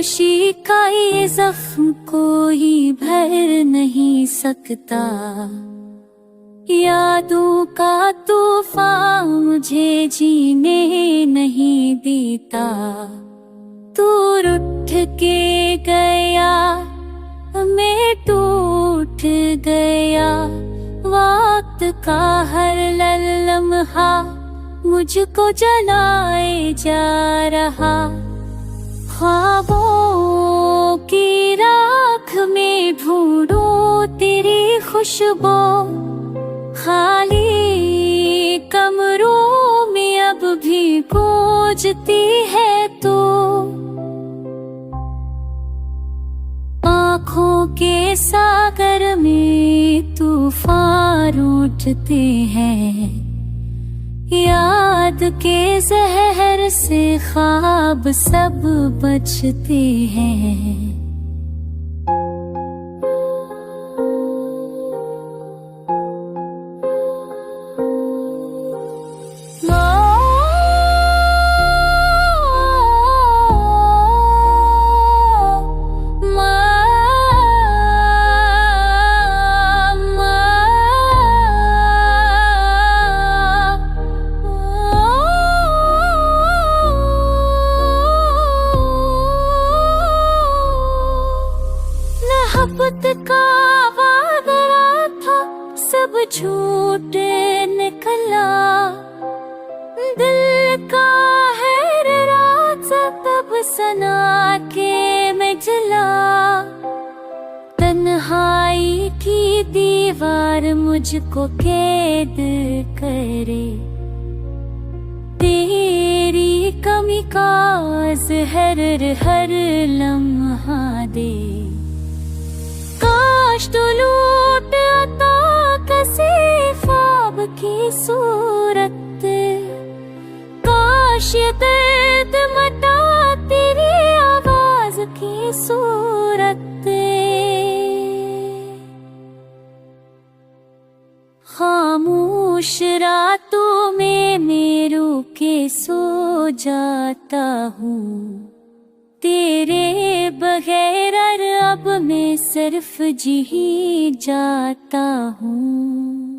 खामोशी का ये जख्म कोई भर नहीं सकता। यादों का तूफान मुझे जीने नहीं देता। तू रूठ के गया, मैं टूट गया। वक्त का हर लम्हा मुझको जलाए जा रहा। ख्वाबों की राख में ढूंढो तेरी खुशबू। खाली कमरों में अब भी गूंजती है तू। आँखों के सागर में तूफान उठते हैं। याद के जहर से ख्वाब सब बचते हैं। मोहब्बत का वादा था सब झूठ निकला। दिल का है राजा तब सना के मैं जला। तन्हाई की दीवार मुझको कैद करे। तेरी कमी का ज़हर हर लम्हा दे। काश तो लूट आता किसी ख्वाब की सूरत। काश ये दर्द मटा तेरी आवाज की सूरत। खामोश रातों में मैं रो के सो जाता हूँ। तेरे बगैर अब मैं सिर्फ जी ही जाता हूँ।